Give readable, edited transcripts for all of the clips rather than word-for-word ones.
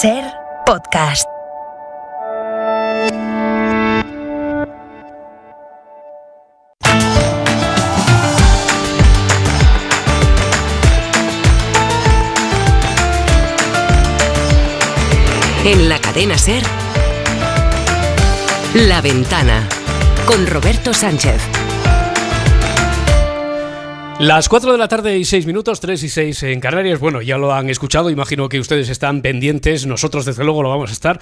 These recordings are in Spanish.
Ser podcast. En la cadena Ser, La Ventana, con Roberto Sánchez. Las 4 de la tarde y 6 minutos, 3 y 6 en Canarias. Bueno, ya lo han escuchado, imagino que ustedes están pendientes. Nosotros, desde luego, lo vamos a estar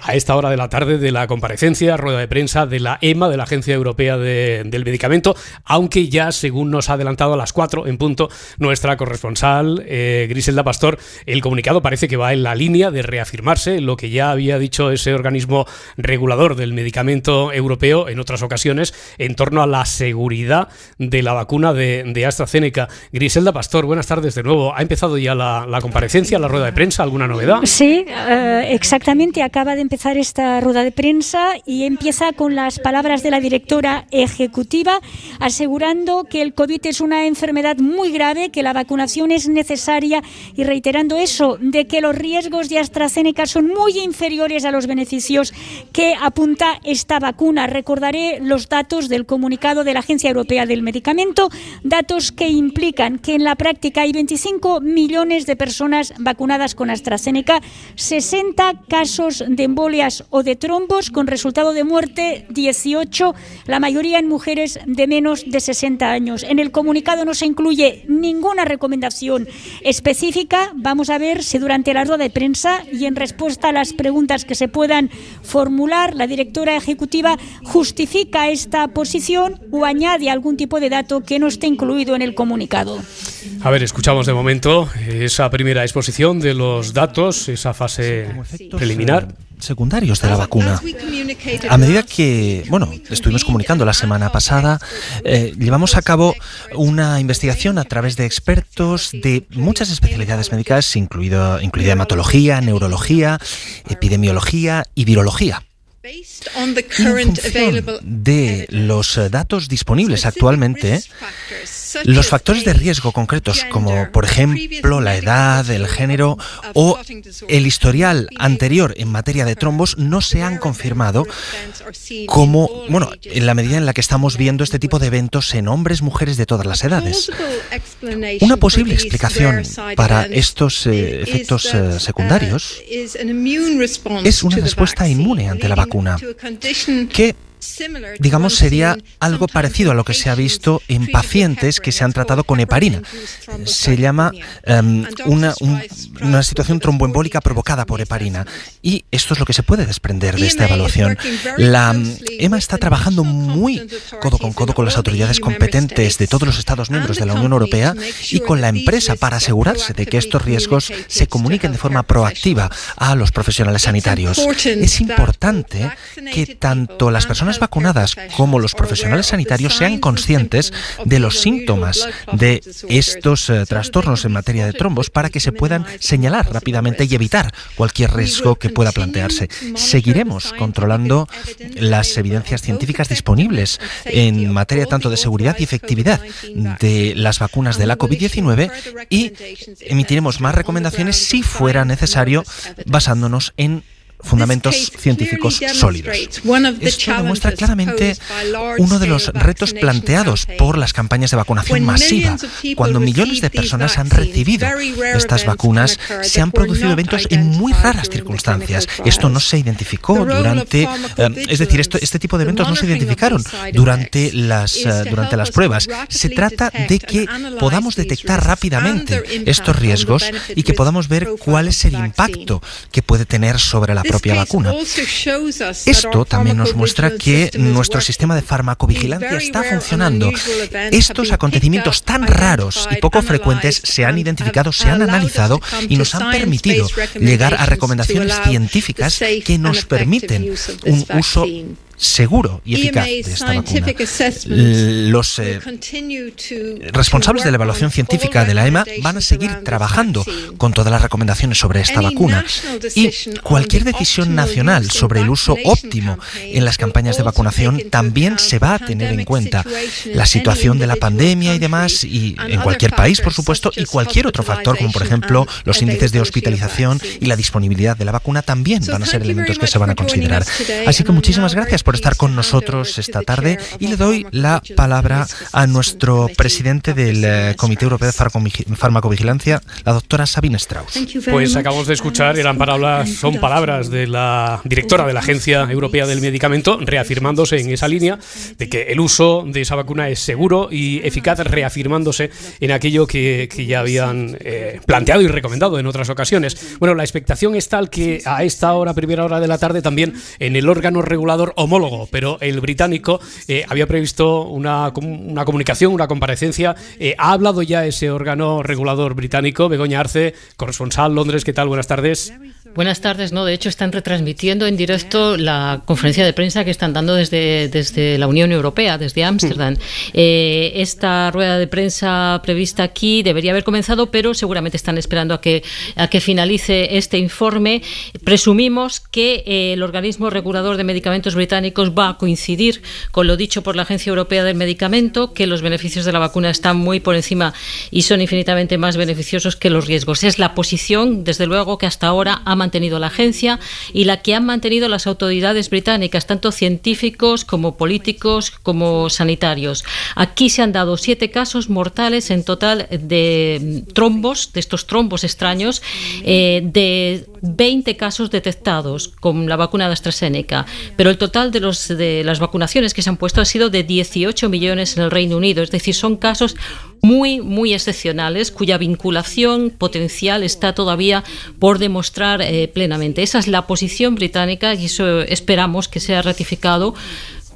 a esta hora de la tarde de la comparecencia, rueda de prensa de la EMA, de la Agencia Europea del Medicamento, aunque ya, según nos ha adelantado a las 4 en punto, nuestra corresponsal, Griselda Pastor, el comunicado parece que va en la línea de reafirmarse lo que ya había dicho ese organismo regulador del medicamento europeo en otras ocasiones en torno a la seguridad de la vacuna de AstraZeneca. Griselda Pastor, buenas tardes de nuevo. ¿Ha empezado ya la comparecencia, la rueda de prensa? ¿Alguna novedad? Sí, exactamente. Acaba de empezar esta rueda de prensa y empieza con las palabras de la directora ejecutiva asegurando que el COVID es una enfermedad muy grave, que la vacunación es necesaria y reiterando eso, de que los riesgos de AstraZeneca son muy inferiores a los beneficios que apunta esta vacuna. Recordaré los datos del comunicado de la Agencia Europea del Medicamento, datos que implican que en la práctica hay 25 millones de personas vacunadas con AstraZeneca, 60 casos de embolias o de trombos con resultado de muerte 18, la mayoría en mujeres de menos de 60 años. En el comunicado no se incluye ninguna recomendación específica. Vamos a ver si durante la rueda de prensa y en respuesta a las preguntas que se puedan formular, la directora ejecutiva justifica esta posición o añade algún tipo de dato que no esté incluido en el comunicado. A ver, escuchamos de momento esa primera exposición de los datos, esa fase preliminar. Secundarios de la vacuna. A medida que, estuvimos comunicando la semana pasada, llevamos a cabo una investigación a través de expertos de muchas especialidades médicas, incluida hematología, neurología, epidemiología y virología. En función de los datos disponibles actualmente, los factores de riesgo concretos, como por ejemplo la edad, el género o el historial anterior en materia de trombos, no se han confirmado como, en la medida en la que estamos viendo este tipo de eventos en hombres, mujeres de todas las edades. Una posible explicación para estos efectos secundarios es una respuesta inmune ante la vacuna, que sería algo parecido a lo que se ha visto en pacientes que se han tratado con heparina. Se llama una situación tromboembólica provocada por heparina. Y esto es lo que se puede desprender de esta evaluación. La EMA está trabajando muy codo con codo con las autoridades competentes de todos los Estados miembros de la Unión Europea y con la empresa para asegurarse de que estos riesgos se comuniquen de forma proactiva a los profesionales sanitarios. Es importante que tanto las personas vacunadas como los profesionales sanitarios sean conscientes de los síntomas de estos trastornos en materia de trombos para que se puedan señalar rápidamente y evitar cualquier riesgo que pueda plantearse. Seguiremos controlando las evidencias científicas disponibles en materia tanto de seguridad y efectividad de las vacunas de la COVID-19 y emitiremos más recomendaciones si fuera necesario, basándonos en fundamentos científicos sólidos. Esto demuestra claramente uno de los retos planteados por las campañas de vacunación masiva. Cuando millones de personas han recibido estas vacunas, se han producido eventos en muy raras circunstancias. Esto no se identificó durante, este tipo de eventos no se identificaron durante las pruebas. Se trata de que podamos detectar rápidamente estos riesgos y que podamos ver cuál es el impacto que puede tener sobre la propia vacuna. Esto también nos muestra que nuestro sistema de farmacovigilancia está funcionando. Estos acontecimientos tan raros y poco frecuentes se han identificado, se han analizado y nos han permitido llegar a recomendaciones científicas que nos permiten un uso seguro y eficaz de esta vacuna. Los responsables de la evaluación científica de la EMA van a seguir trabajando con todas las recomendaciones sobre esta vacuna, y cualquier decisión nacional sobre el uso óptimo en las campañas de vacunación también se va a tener en cuenta la situación de la pandemia y demás, y en cualquier país, por supuesto, y cualquier otro factor, como por ejemplo los índices de hospitalización y la disponibilidad de la vacuna, también van a ser elementos que se van a considerar. Así que muchísimas gracias por estar con nosotros esta tarde, y le doy la palabra a nuestro presidente del Comité Europeo de Farmacovigilancia, la doctora Sabine Strauss. Pues acabamos de escuchar, son palabras de la directora de la Agencia Europea del Medicamento, reafirmándose en esa línea de que el uso de esa vacuna es seguro y eficaz, reafirmándose en aquello que ya habían planteado y recomendado en otras ocasiones. Bueno, la expectación es tal que a esta hora, primera hora de la tarde, también en el órgano regulador homólogo, pero el británico había previsto una comunicación, una comparecencia. ¿Ha hablado ya ese órgano regulador británico? Begoña Arce, corresponsal Londres, ¿qué tal? Buenas tardes. Buenas tardes. No, de hecho están retransmitiendo en directo la conferencia de prensa que están dando desde la Unión Europea, desde Ámsterdam. Esta rueda de prensa prevista aquí debería haber comenzado, pero seguramente están esperando a que finalice este informe. Presumimos que el organismo regulador de medicamentos británicos va a coincidir con lo dicho por la Agencia Europea del Medicamento, que los beneficios de la vacuna están muy por encima y son infinitamente más beneficiosos que los riesgos. Es la posición, desde luego, que hasta ahora ha mantenido la agencia y la que han mantenido las autoridades británicas, tanto científicos como políticos como sanitarios. Aquí se han dado 7 casos mortales en total de trombos, de estos trombos extraños, de 20 casos detectados con la vacuna de AstraZeneca, pero el total de las vacunaciones que se han puesto ha sido de 18 millones en el Reino Unido, es decir, son casos muy, muy excepcionales cuya vinculación potencial está todavía por demostrar plenamente. Esa es la posición británica y eso esperamos que sea ratificado.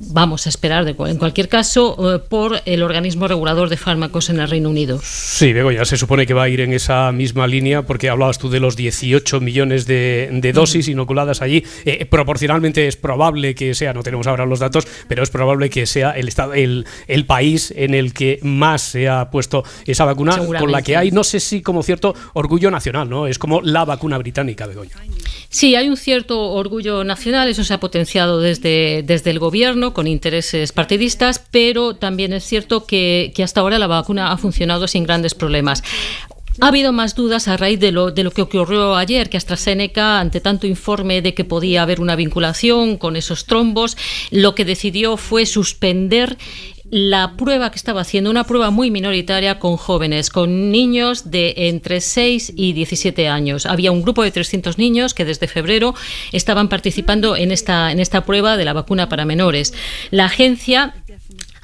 Vamos a esperar, en cualquier caso, por el organismo regulador de fármacos en el Reino Unido. Sí, Begoña, se supone que va a ir en esa misma línea, porque hablabas tú de los 18 millones de dosis inoculadas allí. Proporcionalmente es probable que sea, no tenemos ahora los datos, pero es probable que sea el país en el que más se ha puesto esa vacuna, con la que hay, no sé si como cierto orgullo nacional, ¿no? Es como la vacuna británica, Begoña. Sí, hay un cierto orgullo nacional, eso se ha potenciado desde el gobierno con intereses partidistas, pero también es cierto que hasta ahora la vacuna ha funcionado sin grandes problemas. Ha habido más dudas a raíz de lo que ocurrió ayer, que AstraZeneca, ante tanto informe de que podía haber una vinculación con esos trombos, lo que decidió fue suspender la prueba que estaba haciendo, una prueba muy minoritaria con jóvenes, con niños de entre 6 y 17 años. Había un grupo de 300 niños que desde febrero estaban participando en esta prueba de la vacuna para menores. La agencia,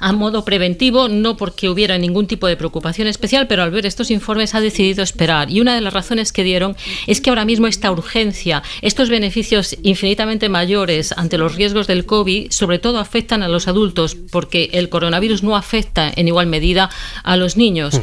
a modo preventivo, no porque hubiera ningún tipo de preocupación especial, pero al ver estos informes ha decidido esperar. Y una de las razones que dieron es que ahora mismo esta urgencia, estos beneficios infinitamente mayores ante los riesgos del COVID, sobre todo afectan a los adultos, porque el coronavirus no afecta en igual medida a los niños.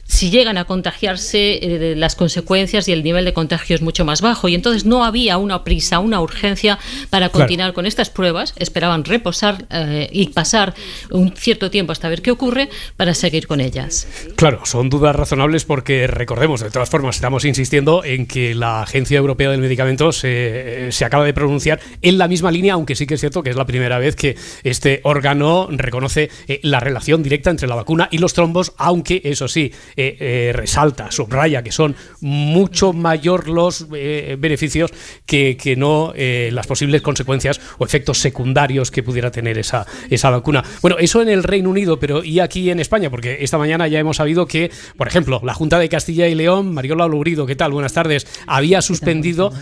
Si llegan a contagiarse, las consecuencias y el nivel de contagio es mucho más bajo, y entonces no había una prisa, una urgencia para continuar con estas pruebas. Esperaban reposar y pasar un cierto tiempo hasta ver qué ocurre para seguir con ellas. Claro, son dudas razonables porque recordemos, de todas formas, estamos insistiendo en que la Agencia Europea del Medicamento se acaba de pronunciar en la misma línea, aunque sí que es cierto que es la primera vez que este órgano reconoce la relación directa entre la vacuna y los trombos, aunque eso sí, resalta, subraya que son mucho mayor los beneficios que no las posibles consecuencias o efectos secundarios que pudiera tener esa vacuna. Bueno, eso en el Reino Unido, pero ¿y aquí en España? Porque esta mañana ya hemos sabido que, por ejemplo, la Junta de Castilla y León, Mariola Lourido, ¿qué tal? Buenas tardes. Había suspendido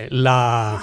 la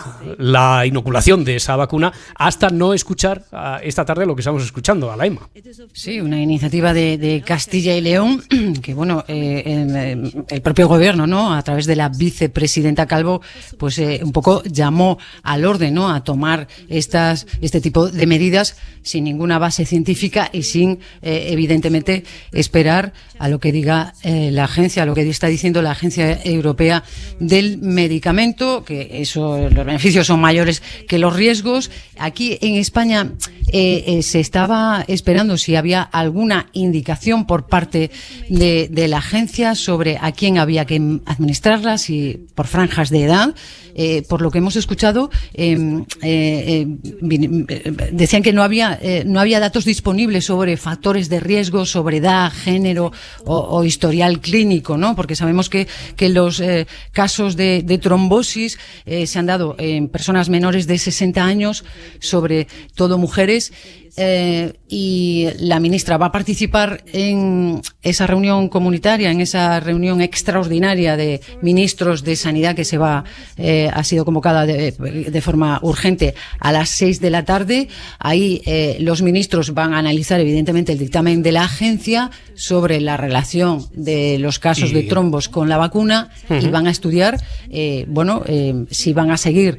inoculación de esa vacuna hasta no escuchar esta tarde lo que estamos escuchando, a la EMA. Sí, una iniciativa de Castilla y León que bueno, el propio gobierno, ¿no?, a través de la vicepresidenta Calvo, pues un poco llamó al orden, ¿no?, a tomar este tipo de medidas sin ninguna base científica y sin, evidentemente, esperar a lo que diga la agencia, a lo que está diciendo la Agencia Europea del Medicamento, que los beneficios son mayores que los riesgos. Aquí en España se estaba esperando si había alguna indicación por parte de la agencia sobre a quién había que administrarla, si por franjas de edad. Por lo que hemos escuchado, decían que no había datos disponibles sobre factores de riesgo, sobre edad, género o historial clínico, ¿no? Porque sabemos que los casos de trombosis se han dado en personas menores de 60 años, sobre todo mujeres. Y la ministra va a participar en esa reunión comunitaria, en esa reunión extraordinaria de ministros de Sanidad que ha sido convocada de forma urgente a las 6 de la tarde. Ahí los ministros van a analizar, evidentemente, el dictamen de la agencia sobre la relación de los casos de trombos con la vacuna y van a estudiar, si van a seguir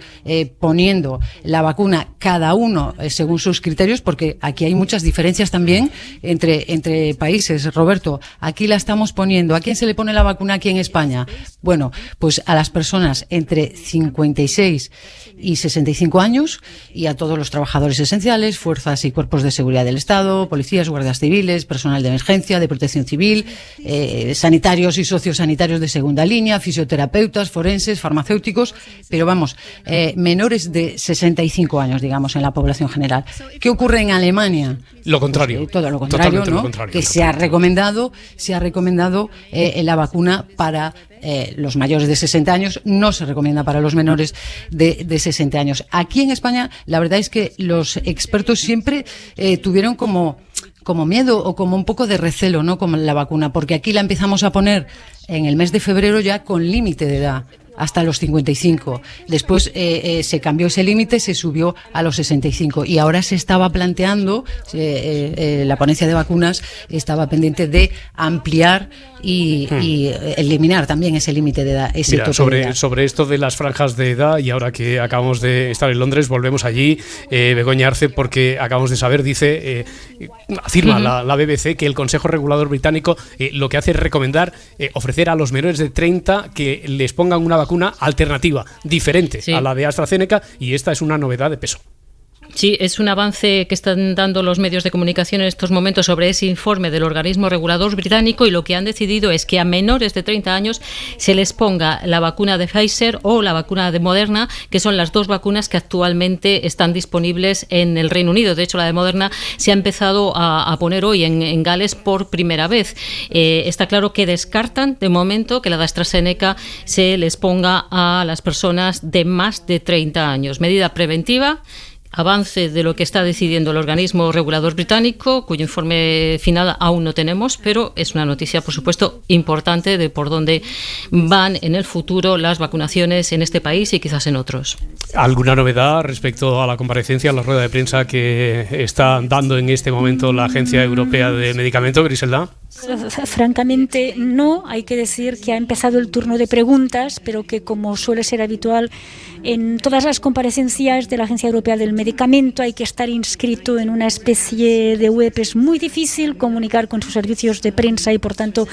poniendo la vacuna cada uno según sus criterios, porque aquí hay muchas diferencias también entre países. Roberto, aquí la estamos poniendo. ¿A quién se le pone la vacuna aquí en España? Bueno, pues a las personas entre 56 y 65 años y a todos los trabajadores esenciales, fuerzas y cuerpos de seguridad del Estado, policías, guardias civiles, personal de emergencia, de protección civil, sanitarios y sociosanitarios de segunda línea, fisioterapeutas, forenses, farmacéuticos, pero vamos, menores de 65 años, digamos, en la población general. ¿Qué ocurre en Alemania? Lo contrario. Pues, todo lo contrario, ¿no? Lo contrario. Que se ha recomendado la vacuna para los mayores de 60 años, no se recomienda para los menores de 60 años. Aquí en España, la verdad es que los expertos siempre tuvieron como miedo o como un poco de recelo, ¿no?, con la vacuna, porque aquí la empezamos a poner en el mes de febrero ya con límite de edad, hasta los 55. Después se cambió ese límite, se subió a los 65 y ahora se estaba planteando, la ponencia de vacunas estaba pendiente de ampliar y eliminar también ese límite de edad. Mira, sobre esto de las franjas de edad, y ahora que acabamos de estar en Londres, volvemos allí, Begoña Arce, porque acabamos de saber, afirma la BBC que el Consejo Regulador británico lo que hace es recomendar ofrecer a los menores de 30 que les pongan una vacuna alternativa, diferente a la de AstraZeneca, y esta es una novedad de peso. Sí, es un avance que están dando los medios de comunicación en estos momentos sobre ese informe del organismo regulador británico, y lo que han decidido es que a menores de 30 años se les ponga la vacuna de Pfizer o la vacuna de Moderna, que son las dos vacunas que actualmente están disponibles en el Reino Unido. De hecho, la de Moderna se ha empezado a poner hoy en Gales por primera vez. Está claro que descartan de momento que la de AstraZeneca se les ponga a las personas de más de 30 años. Medida preventiva. Avance de lo que está decidiendo el organismo regulador británico, cuyo informe final aún no tenemos, pero es una noticia, por supuesto, importante de por dónde van en el futuro las vacunaciones en este país y quizás en otros. ¿Alguna novedad respecto a la comparecencia, a la rueda de prensa que está dando en este momento la Agencia Europea de Medicamento, Griselda? Francamente no, hay que decir que ha empezado el turno de preguntas, pero que, como suele ser habitual en todas las comparecencias de la Agencia Europea del Medicamento, hay que estar inscrito en una especie de web. Es muy difícil comunicar con sus servicios de prensa y, por tanto,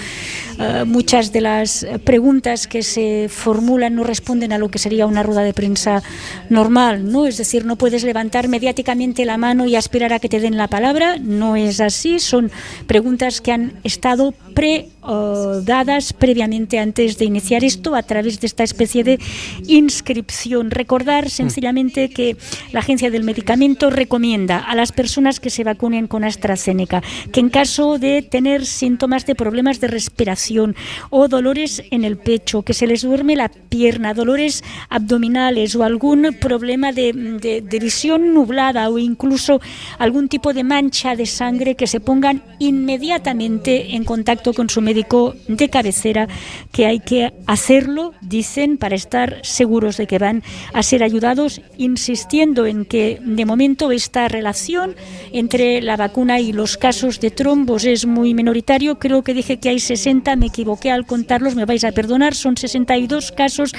muchas de las preguntas que se formulan no responden a lo que sería una rueda de prensa normal, ¿no? Es decir, no puedes levantar mediáticamente la mano y aspirar a que te den la palabra, no es así, son preguntas que han estado dadas previamente antes de iniciar esto a través de esta especie de inscripción. Recordar sencillamente que la Agencia del Medicamento recomienda a las personas que se vacunen con AstraZeneca que en caso de tener síntomas de problemas de respiración o dolores en el pecho, que se les duerme la pierna, dolores abdominales o algún problema de visión nublada o incluso algún tipo de mancha de sangre, que se pongan inmediatamente esté en contacto con su médico de cabecera, que hay que hacerlo, dicen, para estar seguros de que van a ser ayudados, insistiendo en que de momento esta relación entre la vacuna y los casos de trombos es muy minoritario. Creo que dije que hay 60, me equivoqué al contarlos, me vais a perdonar, son 62 casos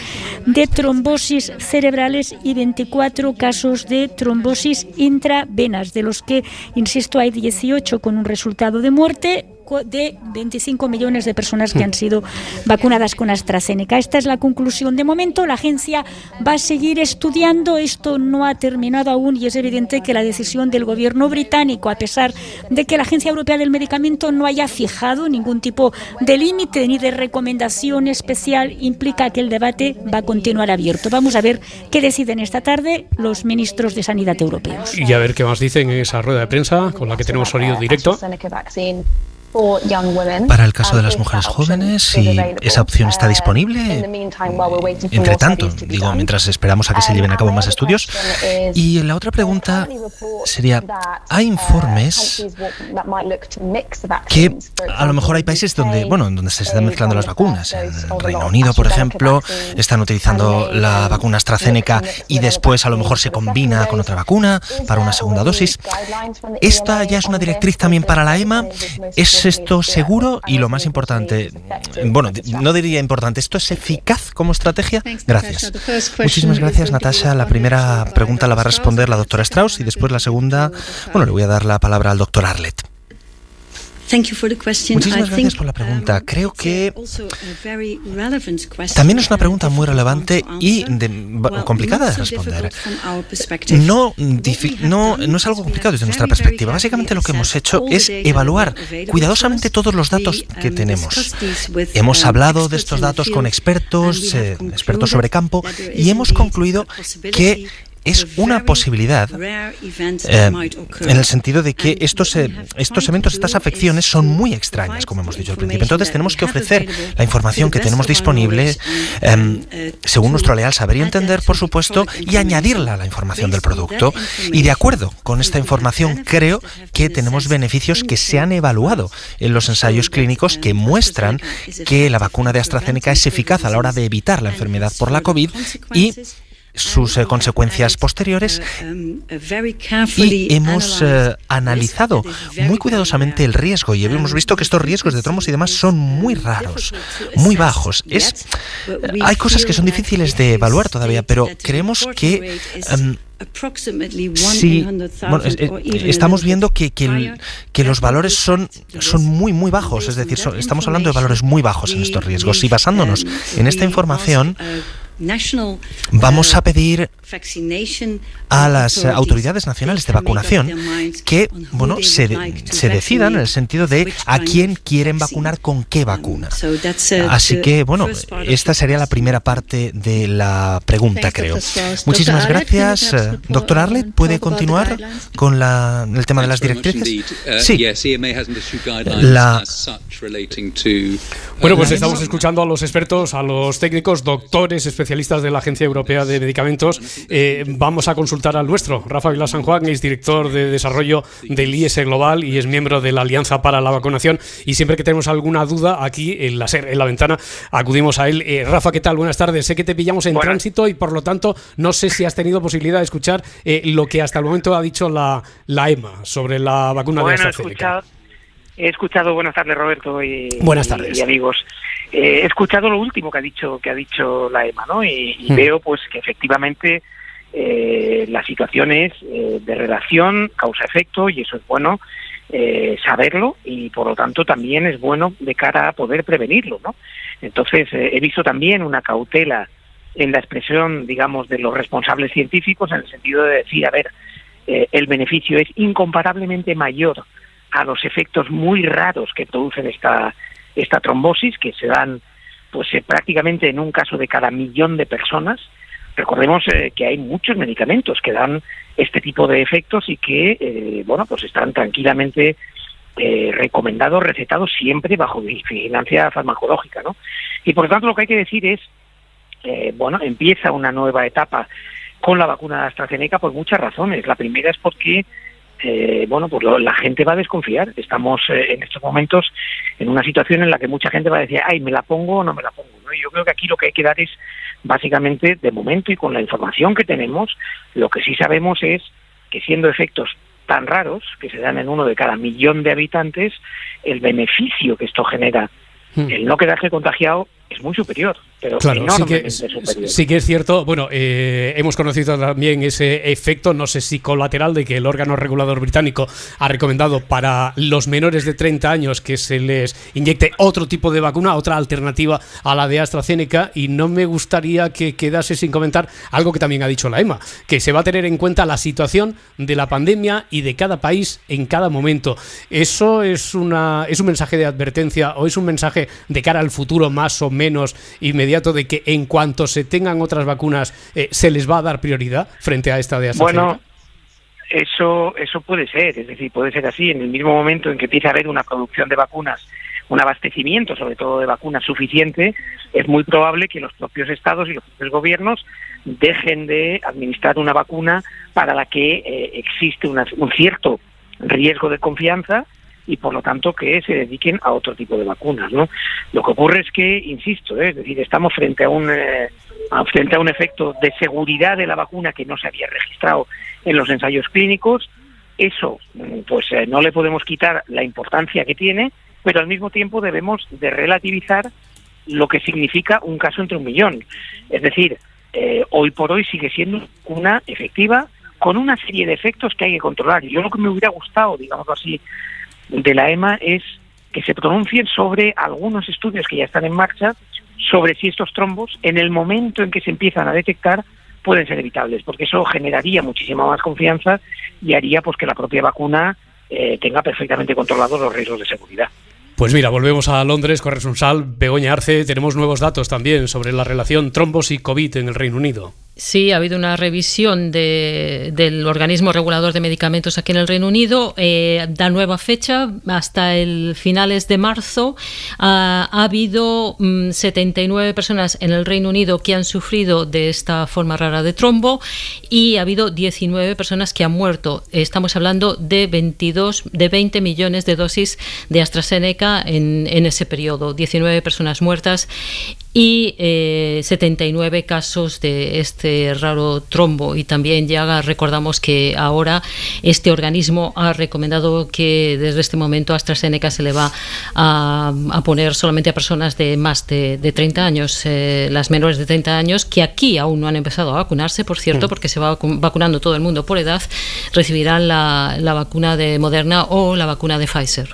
de trombosis cerebrales y 24 casos de trombosis intravenas, de los que, insisto, hay 18 con un resultado de muerte, de 25 millones de personas que han sido vacunadas con AstraZeneca. Esta es la conclusión de momento. La agencia va a seguir estudiando. Esto no ha terminado aún y es evidente que la decisión del gobierno británico, a pesar de que la Agencia Europea del Medicamento no haya fijado ningún tipo de límite ni de recomendación especial, implica que el debate va a continuar abierto. Vamos a ver qué deciden esta tarde los ministros de Sanidad europeos. Y a ver qué más dicen en esa rueda de prensa con la que tenemos sonido directo. Para el caso de las mujeres jóvenes, si esa opción está disponible, entre tanto, digo, mientras esperamos a que se lleven a cabo más estudios. Y la otra pregunta sería, hay informes que a lo mejor hay países donde, bueno, en donde se están mezclando las vacunas. En el Reino Unido, por ejemplo, están utilizando la vacuna AstraZeneca y después a lo mejor se combina con otra vacuna para una segunda dosis. ¿Esta ya es una directriz también para la EMA? ¿Es esto seguro? Y lo más importante, bueno, no diría importante, ¿esto es eficaz como estrategia? Gracias. Muchísimas gracias, Natasha. La primera pregunta la va a responder la doctora Strauss y después la segunda, bueno, le voy a dar la palabra al doctor Arlett. Muchísimas gracias por la pregunta. Creo que también es una pregunta muy relevante y complicada de responder. No es algo complicado desde nuestra perspectiva. Básicamente lo que hemos hecho es evaluar cuidadosamente todos los datos que tenemos. Hemos hablado de estos datos con expertos sobre campo y hemos concluido que es una posibilidad en el sentido de que estos eventos, estas afecciones son muy extrañas, como hemos dicho al principio. Entonces tenemos que ofrecer la información que tenemos disponible según nuestro leal saber y entender, por supuesto, y añadirla a la información del producto. Y de acuerdo con esta información, creo que tenemos beneficios que se han evaluado en los ensayos clínicos que muestran que la vacuna de AstraZeneca es eficaz a la hora de evitar la enfermedad por la COVID y sus consecuencias posteriores, y hemos analizado muy cuidadosamente el riesgo y hemos visto que estos riesgos de trombos y demás son muy raros, muy bajos. Hay cosas que son difíciles de evaluar todavía, pero creemos que estamos viendo que los valores son muy muy bajos, es decir, estamos hablando de valores muy bajos en estos riesgos, y basándonos en esta información vamos a pedir a las autoridades nacionales de vacunación que, bueno, se decidan en el sentido de a quién quieren vacunar con qué vacuna. Así que, bueno, esta sería la primera parte de la pregunta, creo. Muchísimas gracias. Doctor Arlett, ¿puede continuar con el tema de las directrices? Sí. Bueno, pues estamos escuchando a los expertos, a los técnicos, doctores, especialistas de la Agencia Europea de Medicamentos. Vamos a consultar al nuestro. Rafa Vilá San Juan es director de desarrollo del IS Global y es miembro de la Alianza para la Vacunación, y siempre que tenemos alguna duda aquí en la SER, en La Ventana, acudimos a él. Rafa, ¿qué tal? Buenas tardes. Sé que te pillamos en tránsito y por lo tanto no sé si has tenido posibilidad de escuchar lo que hasta el momento ha dicho la EMA sobre la vacuna de AstraZeneca. He escuchado, buenas tardes, Roberto, buenas tardes. Y amigos. He escuchado lo último que ha dicho la EMA, ¿no? Y veo pues que efectivamente la situación es de relación causa-efecto, y eso es bueno saberlo, y por lo tanto también es bueno de cara a poder prevenirlo, ¿no? Entonces he visto también una cautela en la expresión, digamos, de los responsables científicos, en el sentido de decir, a ver, el beneficio es incomparablemente mayor a los efectos muy raros que producen esta trombosis, que se dan pues prácticamente en un caso de cada 1.000.000 de personas. Recordemos que hay muchos medicamentos que dan este tipo de efectos y que pues están tranquilamente recomendados, recetados, siempre bajo vigilancia farmacológica, ¿no? Y por lo tanto lo que hay que decir es empieza una nueva etapa con la vacuna de AstraZeneca por muchas razones. La primera es porque bueno, pues la gente va a desconfiar. Estamos en estos momentos en una situación en la que mucha gente va a decir, ay, ¿me la pongo o no me la pongo? ¿No? Y yo creo que aquí lo que hay que dar es, básicamente, de momento y con la información que tenemos, lo que sí sabemos es que siendo efectos tan raros, que se dan en 1 de cada 1.000.000 de habitantes, el beneficio que esto genera, el no quedarse contagiado, es muy superior, pero claro, enormemente superior. Sí que es cierto. Bueno, hemos conocido también ese efecto, no sé si colateral, de que el órgano regulador británico ha recomendado para los menores de 30 años que se les inyecte otro tipo de vacuna, otra alternativa a la de AstraZeneca, y no me gustaría que quedase sin comentar algo que también ha dicho la EMA, que se va a tener en cuenta la situación de la pandemia y de cada país en cada momento. ¿Eso es un mensaje de advertencia o es un mensaje de cara al futuro más o menos inmediato, de que en cuanto se tengan otras vacunas se les va a dar prioridad frente a esta de AstraZeneca? Bueno, eso puede ser, es decir, puede ser así. En el mismo momento en que empieza a haber una producción de vacunas, un abastecimiento sobre todo de vacunas suficiente, es muy probable que los propios estados y los propios gobiernos dejen de administrar una vacuna para la que existe un cierto riesgo de confianza, y por lo tanto que se dediquen a otro tipo de vacunas, ¿no? Lo que ocurre es que, insisto, es decir, estamos frente a un efecto de seguridad de la vacuna que no se había registrado en los ensayos clínicos. Eso, pues no le podemos quitar la importancia que tiene, pero al mismo tiempo debemos de relativizar lo que significa un caso entre 1.000.000. Es decir, hoy por hoy sigue siendo una efectiva con una serie de efectos que hay que controlar. Y yo lo que me hubiera gustado, digámoslo así, de la EMA es que se pronuncien sobre algunos estudios que ya están en marcha sobre si estos trombos, en el momento en que se empiezan a detectar, pueden ser evitables, porque eso generaría muchísima más confianza y haría pues que la propia vacuna tenga perfectamente controlados los riesgos de seguridad. Pues mira, volvemos a Londres, corresponsal Begoña Arce. Tenemos nuevos datos también sobre la relación trombos y COVID en el Reino Unido. Sí, ha habido una revisión del organismo regulador de medicamentos aquí en el Reino Unido. Da nueva fecha, hasta el finales de marzo. Ha habido 79 personas en el Reino Unido que han sufrido de esta forma rara de trombo y ha habido 19 personas que han muerto. Estamos hablando de 20 millones de dosis de AstraZeneca en ese periodo. 19 personas muertas y 79 casos de este raro trombo. Y también ya recordamos que ahora este organismo ha recomendado que desde este momento AstraZeneca se le va a poner solamente a personas de más de 30 años, las menores de 30 años, que aquí aún no han empezado a vacunarse, por cierto, porque se va vacunando todo el mundo por edad, recibirán la vacuna de Moderna o la vacuna de Pfizer.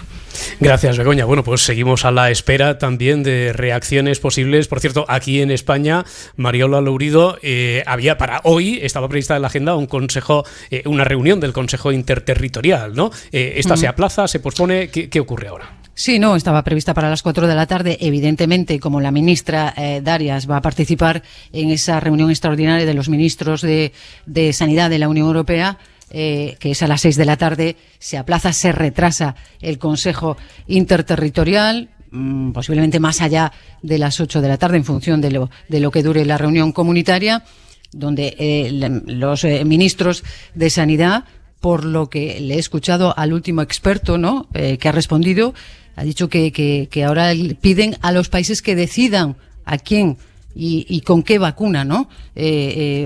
Gracias, Begoña. Bueno, pues seguimos a la espera también de reacciones posibles. Por cierto, aquí en España, Mariola Lourido, había para hoy, estaba prevista en la agenda una reunión del Consejo Interterritorial, ¿no? Esta se aplaza, se pospone. ¿Qué ocurre ahora? Sí, no, estaba prevista para las 4 de la tarde. Evidentemente, como la ministra Darias va a participar en esa reunión extraordinaria de los ministros de Sanidad de la Unión Europea, que es a las 6 de la tarde, se aplaza, se retrasa el Consejo Interterritorial, posiblemente más allá de las 8 de la tarde, en función de lo que dure la reunión comunitaria, donde los ministros de Sanidad, por lo que le he escuchado al último experto, ¿no?, que ha respondido, ha dicho que ahora piden a los países que decidan a quién y con qué vacuna, ¿no?,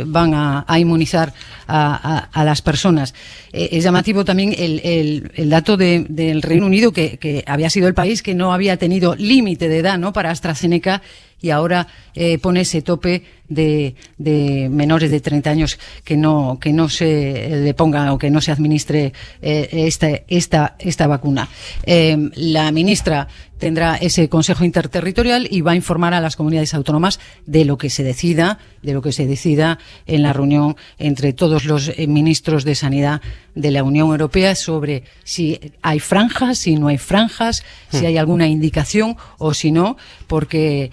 van a inmunizar a las personas. Es llamativo también el dato del Reino Unido, que había sido el país que no había tenido límite de edad, ¿no?, para AstraZeneca, y ahora pone ese tope de menores de 30 años que no se le ponga o que no se administre esta vacuna. La ministra tendrá ese Consejo Interterritorial y va a informar a las comunidades autónomas de lo que se decida en la reunión entre todos los ministros de Sanidad de la Unión Europea sobre si hay franjas, si no hay franjas, si hay alguna indicación o si no, porque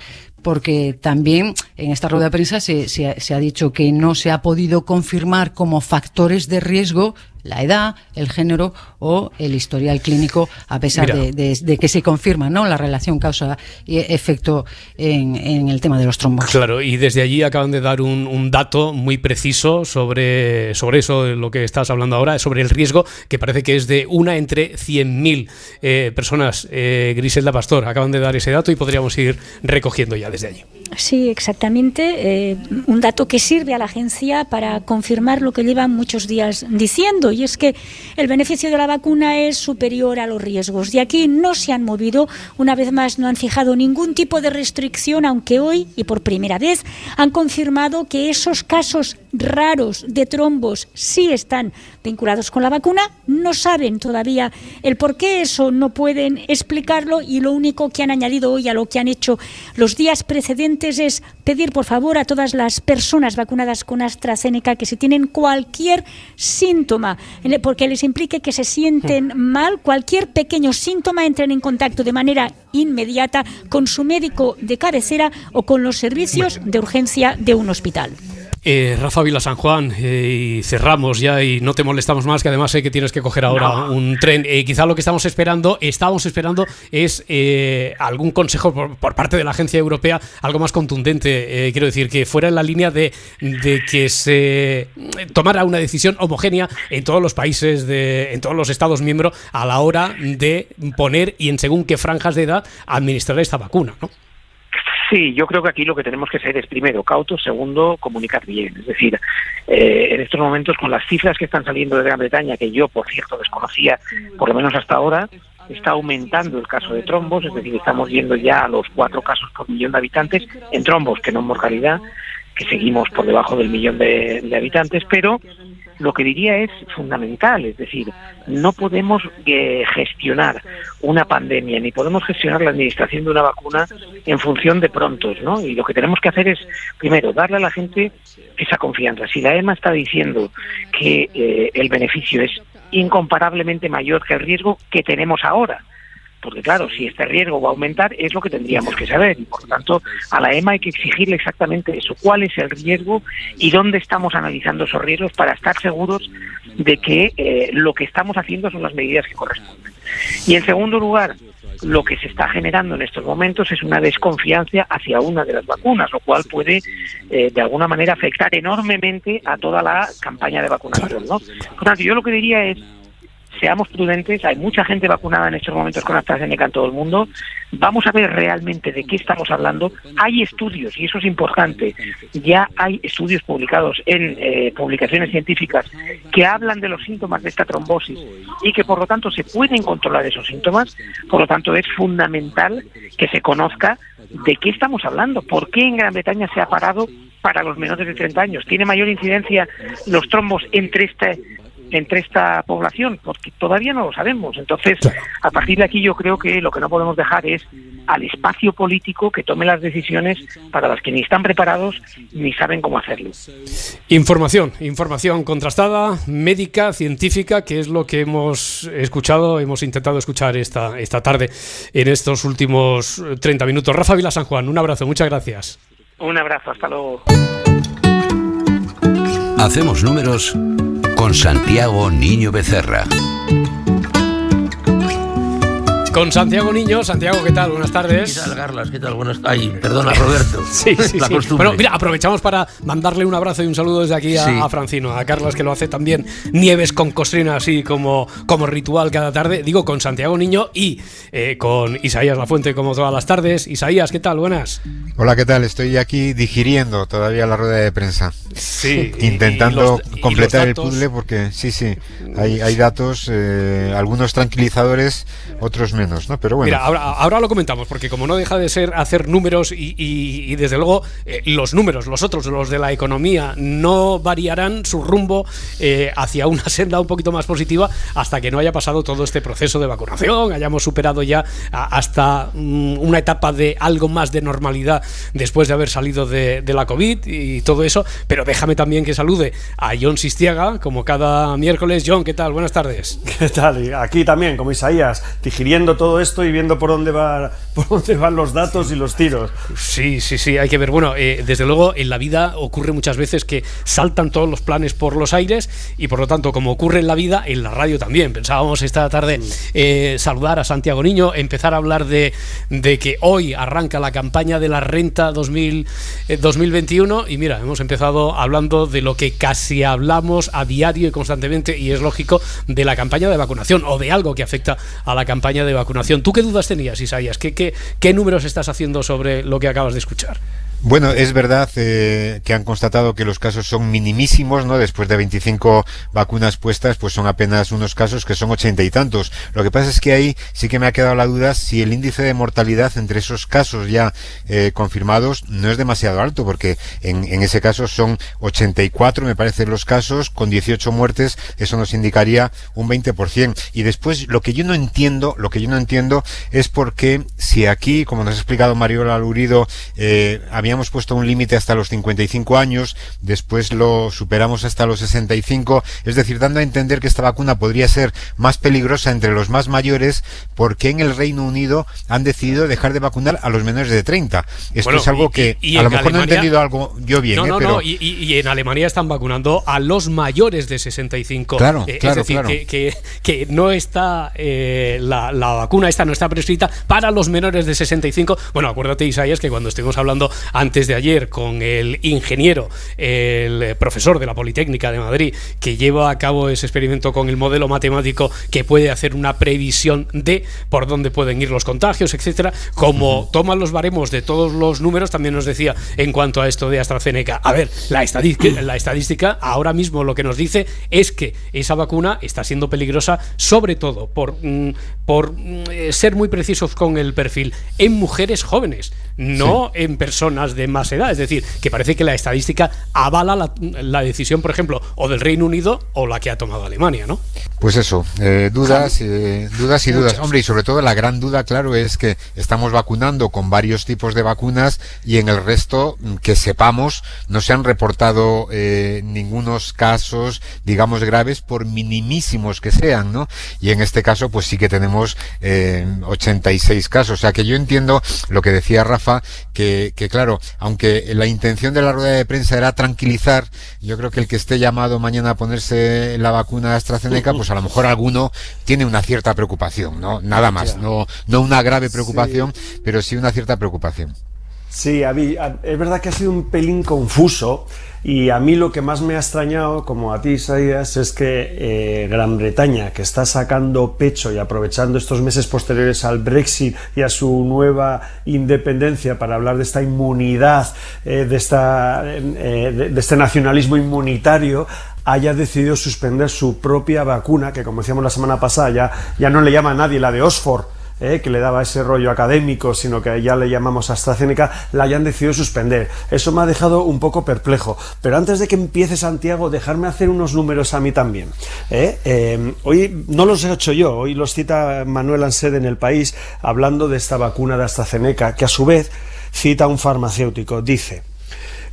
también en esta rueda de prensa se ha dicho que no se ha podido confirmar como factores de riesgo la edad, el género o el historial clínico, a pesar de que se confirma, ¿no?, la relación causa-efecto en el tema de los trombos. Claro, y desde allí acaban de dar un dato muy preciso sobre eso, lo que estás hablando ahora, sobre el riesgo, que parece que es de 1 entre 100.000 personas. Griselda Pastor, acaban de dar ese dato y podríamos ir recogiendo ya desde allí. Sí, exactamente. Un dato que sirve a la agencia para confirmar lo que llevan muchos días diciendo, y es que el beneficio de la vacuna es superior a los riesgos. Y aquí no se han movido, una vez más no han fijado ningún tipo de restricción, aunque hoy, y por primera vez, han confirmado que esos casos raros de trombos sí están vinculados con la vacuna. No saben todavía el por qué, eso no pueden explicarlo, y lo único que han añadido hoy a lo que han hecho los días precedentes es pedir por favor a todas las personas vacunadas con AstraZeneca que si tienen cualquier síntoma, porque les implique que se sienten mal, cualquier pequeño síntoma, entren en contacto de manera inmediata con su médico de cabecera o con los servicios de urgencia de un hospital. Rafa Vila San Juan, y cerramos ya y no te molestamos más, que además sé que tienes que coger ahora un tren. Quizá lo que estábamos esperando es algún consejo por parte de la agencia europea, algo más contundente, quiero decir, que fuera en la línea de que se tomara una decisión homogénea en todos los países, en todos los Estados miembros, a la hora de poner y en según qué franjas de edad administrar esta vacuna, ¿no? Sí, yo creo que aquí lo que tenemos que ser es, primero, cautos, segundo, comunicar bien. Es decir, en estos momentos, con las cifras que están saliendo de Gran Bretaña, que yo, por cierto, desconocía, por lo menos hasta ahora, está aumentando el caso de trombos, es decir, estamos yendo ya a los 4 casos por millón de habitantes, en trombos, que no en mortalidad, que seguimos por debajo del millón de habitantes, pero lo que diría es fundamental, es decir, no podemos gestionar una pandemia, ni podemos gestionar la administración de una vacuna en función de prontos, ¿no? Y lo que tenemos que hacer es, primero, darle a la gente esa confianza. Si la EMA está diciendo que el beneficio es incomparablemente mayor que el riesgo que tenemos ahora, porque claro, si este riesgo va a aumentar es lo que tendríamos que saber, y por lo tanto a la EMA hay que exigirle exactamente eso, cuál es el riesgo y dónde estamos analizando esos riesgos para estar seguros de que lo que estamos haciendo son las medidas que corresponden. Y en segundo lugar, lo que se está generando en estos momentos es una desconfianza hacia una de las vacunas, lo cual puede de alguna manera afectar enormemente a toda la campaña de vacunación, ¿no? Por tanto, yo lo que diría es, seamos prudentes, hay mucha gente vacunada en estos momentos con AstraZeneca en todo el mundo, vamos a ver realmente de qué estamos hablando. Hay estudios, y eso es importante, ya hay estudios publicados en publicaciones científicas que hablan de los síntomas de esta trombosis y que por lo tanto se pueden controlar esos síntomas. Por lo tanto es fundamental que se conozca de qué estamos hablando, por qué en Gran Bretaña se ha parado para los menores de 30 años, tiene mayor incidencia los trombos entre esta población, porque todavía no lo sabemos. Entonces, a partir de aquí yo creo que lo que no podemos dejar es al espacio político que tome las decisiones para las que ni están preparados ni saben cómo hacerlo. Información contrastada, médica, científica, que es lo que hemos intentado escuchar esta tarde en estos últimos 30 minutos. Rafa Vila San Juan, un abrazo, muchas gracias. Un abrazo, hasta luego. Hacemos números con Santiago Niño Becerra. Con Santiago Niño. Santiago, ¿qué tal? Buenas tardes. ¿Qué tal, Carlas? ¿Qué tal? Perdona, Roberto. Sí. Pero mira, aprovechamos para mandarle un abrazo y un saludo desde aquí a Francino, a Carlas, que lo hace también Nieves con Costrina, así como ritual cada tarde. Digo, con Santiago Niño y con Isaías Lafuente, como todas las tardes. Isaías, ¿qué tal? Buenas. Hola, ¿qué tal? Estoy aquí digiriendo todavía la rueda de prensa. Sí. Intentando completar el puzzle, porque hay datos, algunos tranquilizadores, otros menos, ¿no? Pero bueno. Mira, ahora lo comentamos, porque como no deja de ser hacer números y desde luego los números, los de la economía, no variarán su rumbo hacia una senda un poquito más positiva hasta que no haya pasado todo este proceso de vacunación, hayamos superado ya hasta una etapa de algo más de normalidad después de haber salido de la COVID y todo eso. Pero déjame también que salude a Jon Sistiaga, como cada miércoles. Jon, ¿qué tal? Buenas tardes. ¿Qué tal? Aquí también, como Isaías, digiriendo viendo todo esto y viendo por dónde van los datos y los tiros. Sí, hay que ver. Bueno, desde luego en la vida ocurre muchas veces que saltan todos los planes por los aires y por lo tanto, como ocurre en la vida, en la radio también. Pensábamos esta tarde saludar a Santiago Niño, empezar a hablar de que hoy arranca la campaña de la renta 2021 y mira, hemos empezado hablando de lo que casi hablamos a diario y constantemente, y es lógico, de la campaña de vacunación o de algo que afecta a la campaña de vacunación. ¿Tú qué dudas tenías, Isaías? ¿Qué números estás haciendo sobre lo que acabas de escuchar? Bueno, es verdad que han constatado que los casos son minimísimos, ¿no? Después de 25 vacunas puestas, pues son apenas unos casos que son 80 y tantos. Lo que pasa es que ahí sí que me ha quedado la duda si el índice de mortalidad entre esos casos ya confirmados no es demasiado alto, porque en ese caso son 84, me parece, los casos, con 18 muertes, eso nos indicaría un 20%. Y después, lo que yo no entiendo es por qué, si aquí, como nos ha explicado Mariola Lurido, habíamos puesto un límite hasta los 55 años, después lo superamos hasta los 65, es decir, dando a entender que esta vacuna podría ser más peligrosa entre los más mayores, porque en el Reino Unido han decidido dejar de vacunar a los menores de 30. Esto es algo que a lo mejor no he entendido algo yo bien. Y en Alemania están vacunando a los mayores de 65. Claro, es decir, que no está la vacuna esta no está prescrita para los menores de 65. Bueno, acuérdate, Isaías, que cuando estuvimos hablando antes de ayer con el ingeniero, el profesor de la Politécnica de Madrid, que lleva a cabo ese experimento con el modelo matemático que puede hacer una previsión de por dónde pueden ir los contagios, etcétera, como toman los baremos de todos los números, también nos decía en cuanto a esto de AstraZeneca. A ver, la estadística ahora mismo lo que nos dice es que esa vacuna está siendo peligrosa, sobre todo por ser muy precisos con el perfil, en mujeres jóvenes, no en personas de más edad. Es decir, que parece que la estadística avala la decisión, por ejemplo, o del Reino Unido o la que ha tomado Alemania, ¿no? Pues eso, dudas y dudas. Hombre, y sobre todo la gran duda, claro, es que estamos vacunando con varios tipos de vacunas y en el resto, que sepamos, no se han reportado ningunos casos, digamos, graves, por minimísimos que sean, ¿no? Y en este caso, pues sí que tenemos 86 casos. O sea, que yo entiendo lo que decía Rafa, que claro, aunque la intención de la rueda de prensa era tranquilizar, yo creo que el que esté llamado mañana a ponerse la vacuna AstraZeneca, pues a lo mejor alguno tiene una cierta preocupación, ¿no? Nada más, no una grave preocupación, pero sí una cierta preocupación. Sí, es verdad que ha sido un pelín confuso, y a mí lo que más me ha extrañado, como a ti, Isaías, es que Gran Bretaña, que está sacando pecho y aprovechando estos meses posteriores al Brexit y a su nueva independencia para hablar de esta inmunidad, de este nacionalismo inmunitario, haya decidido suspender su propia vacuna, que como decíamos la semana pasada, ya no le llama a nadie la de Oxford, que le daba ese rollo académico, sino que ya le llamamos AstraZeneca, la hayan decidido suspender. Eso me ha dejado un poco perplejo. Pero antes de que empiece, Santiago, dejarme hacer unos números a mí también. Hoy no los he hecho yo, hoy los cita Manuel Ansede en El País, hablando de esta vacuna de AstraZeneca, que a su vez cita a un farmacéutico. Dice: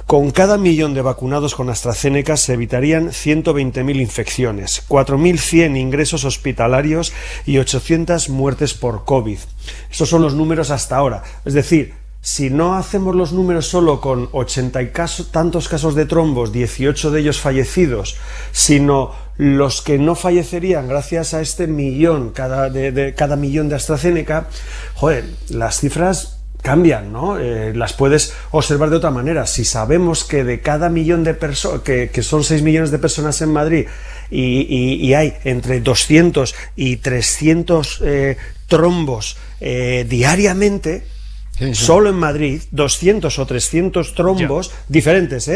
con cada 1.000.000 de vacunados con AstraZeneca se evitarían 120.000 infecciones, 4.100 ingresos hospitalarios y 800 muertes por COVID. Estos son los números hasta ahora. Es decir, si no hacemos los números solo con 80 y tantos casos de trombos, 18 de ellos fallecidos, sino los que no fallecerían gracias a este millón, cada 1.000.000 de AstraZeneca, joder, las cifras cambian, ¿no? Las puedes observar de otra manera. Si sabemos que de cada 1.000.000 de personas, que son 6 millones de personas en Madrid, y hay entre 200 y 300 trombos diariamente, solo en Madrid, 200 o 300 trombos diferentes,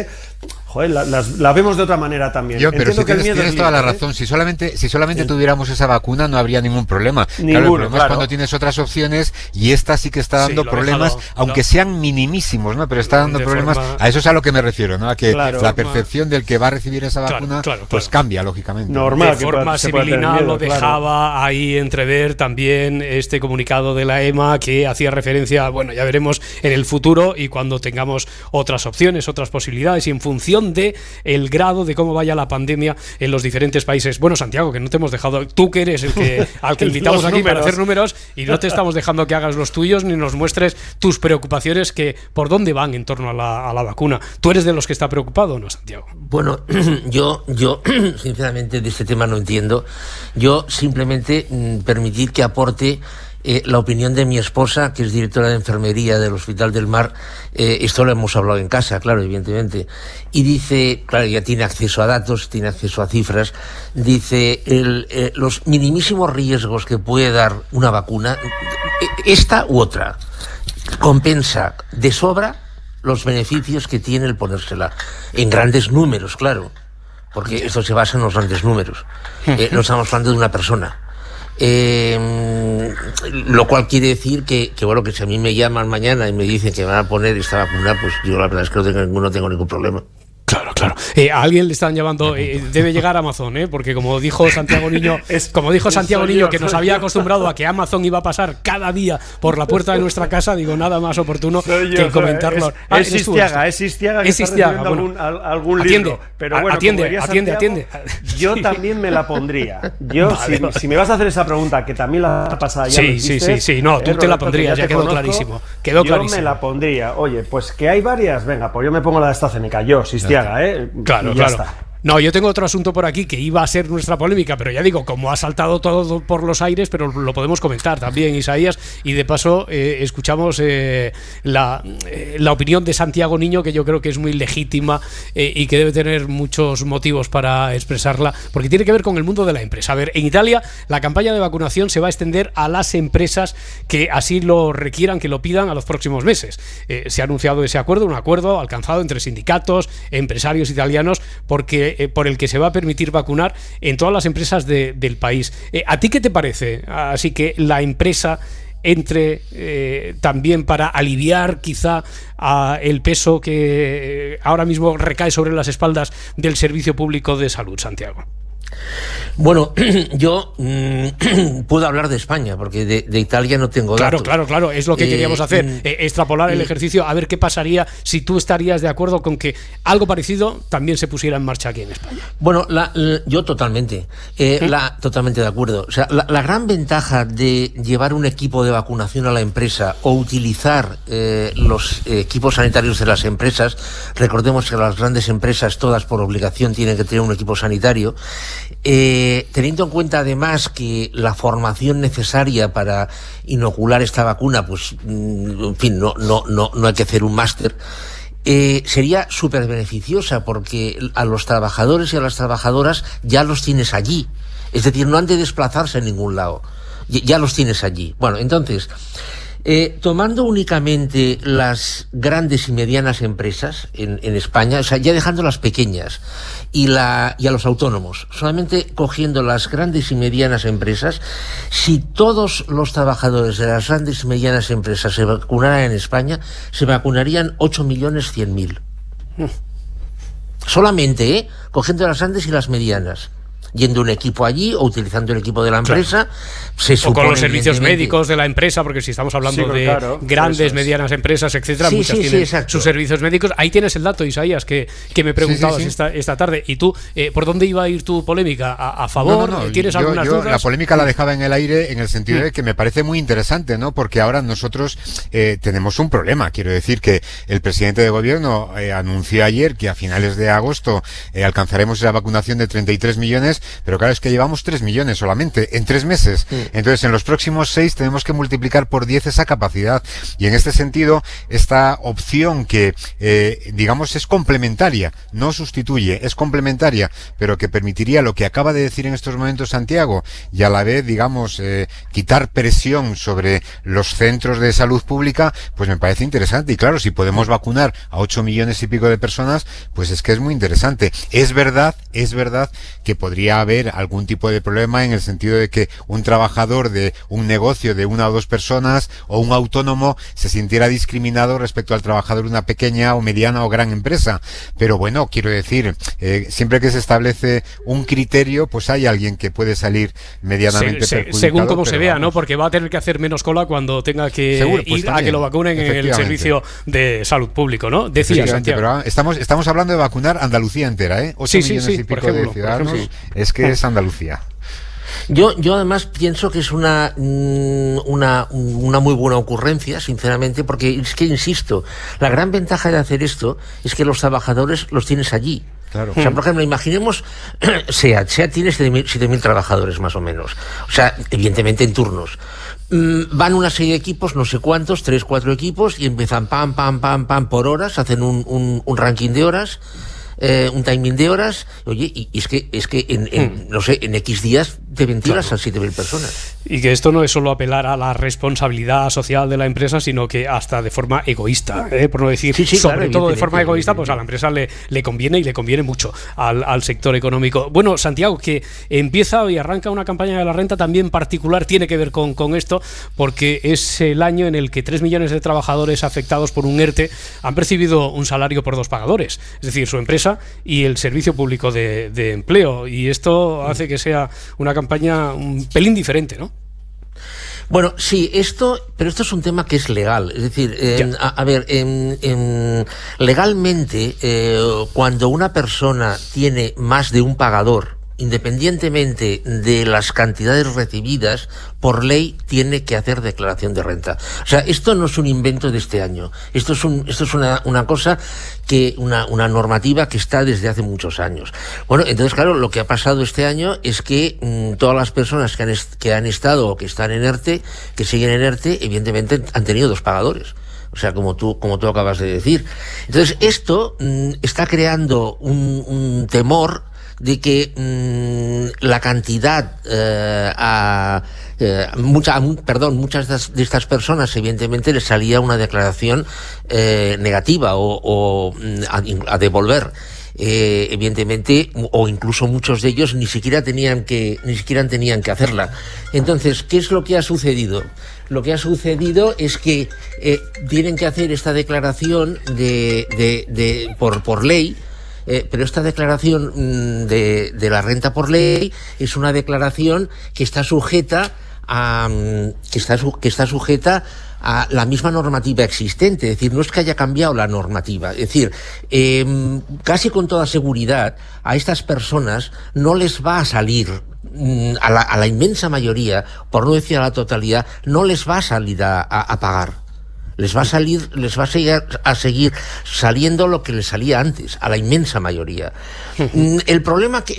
joder, la vemos de otra manera también. Pero si tienes toda la razón. Si solamente tuviéramos esa vacuna, no habría ningún problema. Claro, el problema es cuando tienes otras opciones, y esta sí que está dando problemas, aunque sean minimísimos, ¿no? Pero está dando problemas. A eso es a lo que me refiero, ¿no? A que la percepción del que va a recibir esa vacuna pues cambia, lógicamente. Normal. De forma subliminal lo dejaba ahí entrever también este comunicado de la EMA, que hacía referencia, bueno, ya veremos en el futuro y cuando tengamos otras opciones, otras posibilidades, y en función función de el grado de cómo vaya la pandemia en los diferentes países. Bueno, Santiago, que no te hemos dejado, tú que eres el que al que invitamos aquí para hacer números, y no te estamos dejando que hagas los tuyos ni nos muestres tus preocupaciones, que por dónde van en torno a la vacuna. ¿Tú eres de los que está preocupado o no, Santiago? Bueno, yo sinceramente de este tema no entiendo. Yo simplemente permitir que aporte la opinión de mi esposa, que es directora de enfermería del Hospital del Mar. Esto lo hemos hablado en casa, claro, evidentemente. Y dice, claro, ya tiene acceso a datos, tiene acceso a cifras, dice los minimísimos riesgos que puede dar una vacuna, esta u otra, compensa de sobra los beneficios que tiene el ponérsela. En grandes números, claro, porque esto se basa en los grandes números. No estamos hablando de una persona. Lo cual quiere decir que bueno, que si a mí me llaman mañana y me dicen que van a poner esta vacuna, pues yo la verdad es que no tengo ningún problema. Claro. A alguien le están llamando, debe llegar Amazon, porque como dijo Santiago Niño, que nos había acostumbrado a que Amazon iba a pasar cada día por la puerta de nuestra casa, digo, nada más oportuno que comentarlo. Es Istiaga que está recibiendo algún libro. Pero bueno, atiende. Yo también me la pondría. Si me vas a hacer esa pregunta, que también la pasada ya sí, no, tú te la pondrías, ya quedó clarísimo. Yo me la pondría. Oye, pues que hay varias, venga, pues yo me pongo la de AstraZeneca, yo, Istiaga, Claro. No, yo tengo otro asunto por aquí que iba a ser nuestra polémica, pero ya digo, como ha saltado todo por los aires, pero lo podemos comentar también, Isaías, y de paso escuchamos la opinión de Santiago Niño, que yo creo que es muy legítima y que debe tener muchos motivos para expresarla, porque tiene que ver con el mundo de la empresa. A ver, en Italia la campaña de vacunación se va a extender a las empresas que así lo requieran, que lo pidan a los próximos meses. Se ha anunciado ese acuerdo, un acuerdo alcanzado entre sindicatos, empresarios italianos, porque por el que se va a permitir vacunar en todas las empresas del país. ¿A ti qué te parece? Así que la empresa entre también para aliviar quizá el peso que ahora mismo recae sobre las espaldas del Servicio Público de Salud, Santiago. Bueno, yo puedo hablar de España, porque de Italia no tengo datos. Claro, es lo que queríamos hacer, extrapolar el ejercicio, a ver qué pasaría si tú estarías de acuerdo con que algo parecido también se pusiera en marcha aquí en España. Bueno, yo totalmente de acuerdo. O sea, la gran ventaja de llevar un equipo de vacunación a la empresa o utilizar los equipos sanitarios de las empresas, recordemos que las grandes empresas todas por obligación tienen que tener un equipo sanitario, teniendo en cuenta además que la formación necesaria para inocular esta vacuna, pues en fin, no hay que hacer un máster, sería súper beneficiosa, porque a los trabajadores y a las trabajadoras ya los tienes allí, es decir, no han de desplazarse a ningún lado, ya los tienes allí. Bueno, entonces, tomando únicamente las grandes y medianas empresas en España, o sea, ya dejando las pequeñas y a los autónomos, solamente cogiendo las grandes y medianas empresas, si todos los trabajadores de las grandes y medianas empresas se vacunaran en España, se vacunarían 8.100.000. Solamente, cogiendo las grandes y las medianas. Yendo un equipo allí o utilizando el equipo de la empresa, se supone, o con los servicios médicos de la empresa, porque si estamos hablando de grandes, medianas empresas, etcétera, muchas tienen sus servicios médicos. Ahí tienes el dato, Isaías, que me preguntabas esta tarde. ¿Y tú, por dónde iba a ir tu polémica? ¿A favor? No, ¿Tienes algunas dudas? La polémica la dejaba en el aire en el sentido de que me parece muy interesante, ¿no? Porque ahora nosotros tenemos un problema. Quiero decir que el presidente de gobierno anunció ayer que a finales de agosto alcanzaremos la vacunación de 33 millones, pero claro, es que llevamos 3 millones solamente en 3 meses. Entonces, en los próximos 6 tenemos que multiplicar por 10 esa capacidad. Y en este sentido, esta opción que, digamos, es complementaria, no sustituye, es complementaria, pero que permitiría lo que acaba de decir en estos momentos Santiago, y a la vez, digamos, quitar presión sobre los centros de salud pública, pues me parece interesante. Y claro, si podemos vacunar a 8 millones y pico de personas, pues es que es muy interesante. Es verdad que podría podría haber algún tipo de problema en el sentido de que un trabajador de un negocio de 1 o 2 personas o un autónomo se sintiera discriminado respecto al trabajador de una pequeña o mediana o gran empresa. Pero bueno, quiero decir, siempre que se establece un criterio, pues hay alguien que puede salir medianamente perjudicado. Según como se vea, ¿no? Porque va a tener que hacer menos cola cuando tenga que ir a que lo vacunen en el servicio de salud público, ¿no? Decía Santiago. Pero estamos hablando de vacunar Andalucía entera, ¿eh? 8 millones y pico de ciudadanos, es que es Andalucía. Yo además pienso que es una muy buena ocurrencia, sinceramente, porque es que, insisto, la gran ventaja de hacer esto es que los trabajadores los tienes allí. Claro. O sea, por ejemplo, imaginemos SEAT tiene 7.000 trabajadores más o menos. O sea, evidentemente en turnos. Van una serie de equipos, no sé cuántos, 3, 4 equipos, y empiezan pam por horas, hacen un ranking de horas, un timing de horas. Oye, y es que no sé, en X días te ventilas a 7.000 personas. Y que esto no es solo apelar a la responsabilidad social de la empresa, sino que hasta de forma egoísta, por no decir sobre todo de forma egoísta, pues a la empresa le conviene, y le conviene mucho al sector económico. Bueno, Santiago, que empieza y arranca una campaña de la renta también particular, tiene que ver con esto, porque es el año en el que 3 millones de trabajadores afectados por un ERTE han percibido un salario por 2 pagadores, es decir, su empresa y el servicio público de empleo, y esto hace que sea una campaña un pelín diferente, ¿no? Bueno, sí, pero esto es un tema que es legal. Es decir, legalmente, cuando una persona tiene más de un pagador, independientemente de las cantidades recibidas, por ley tiene que hacer declaración de renta. O sea, esto no es un invento de este año. Esto es una cosa una normativa que está desde hace muchos años. Bueno, entonces, claro, lo que ha pasado este año es que todas las personas que han estado o que están en ERTE, que siguen en ERTE, evidentemente han tenido 2 pagadores. O sea, como tú acabas de decir. Entonces, esto está creando un temor de que la cantidad muchas de estas personas evidentemente les salía una declaración negativa o a devolver. Evidentemente, o incluso muchos de ellos ni siquiera tenían que hacerla. Entonces, ¿qué es lo que ha sucedido? Lo que ha sucedido es que tienen que hacer esta declaración por ley. Pero esta declaración de la renta por ley es una declaración que está sujeta a la misma normativa existente. Es decir, no es que haya cambiado la normativa. Es decir, casi con toda seguridad a estas personas no les va a salir, a la inmensa mayoría, por no decir a la totalidad, no les va a salir a pagar. Les va a seguir saliendo lo que les salía antes, a la inmensa mayoría. El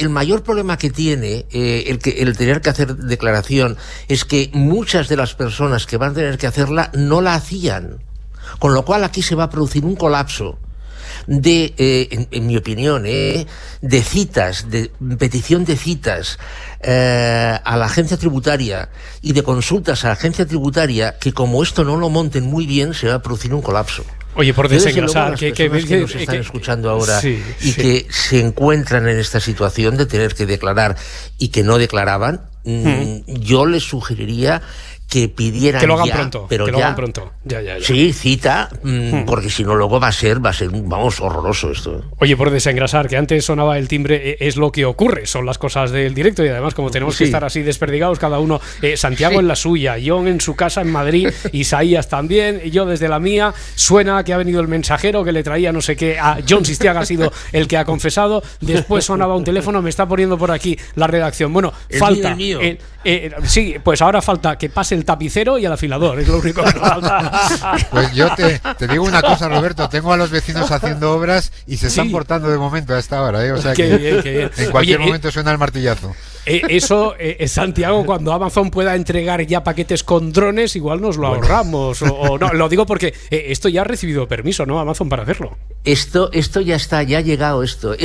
mayor problema que tiene el tener que hacer declaración es que muchas de las personas que van a tener que hacerla no la hacían. Con lo cual aquí se va a producir un colapso en mi opinión, de citas, de petición de citas a la agencia tributaria y de consultas a la agencia tributaria, que como esto no lo monten muy bien, se va a producir un colapso. Oye, por desengrasar, que nos están escuchando ahora que se encuentran en esta situación de tener que declarar y que no declaraban, yo les sugeriría que pidieran que lo hagan pronto, pero lo hagan pronto. Ya. Sí, cita, porque si no luego va a ser, vamos, horroroso esto. Oye, por desengrasar, que antes sonaba el timbre, es lo que ocurre, son las cosas del directo, y además como tenemos que estar así desperdigados cada uno, Santiago en la suya, John en su casa en Madrid, Isaías también, y yo desde la mía, suena que ha venido el mensajero que le traía no sé qué, a John Sistiaga ha sido el que ha confesado, después sonaba un teléfono, me está poniendo por aquí la redacción. Bueno, falta mío. Sí, pues ahora falta que pase el tapicero y el afilador, es lo único que nos falta. Pues yo te digo una cosa, Roberto, tengo a los vecinos haciendo obras y se están portando de momento a esta hora, o sea que bien. En cualquier momento suena el martillazo. Eso, Santiago, cuando Amazon pueda entregar ya paquetes con drones, igual nos lo ahorramos. O no, lo digo porque esto ya ha recibido permiso, ¿no? Amazon para hacerlo. Esto ya está, ya ha llegado esto.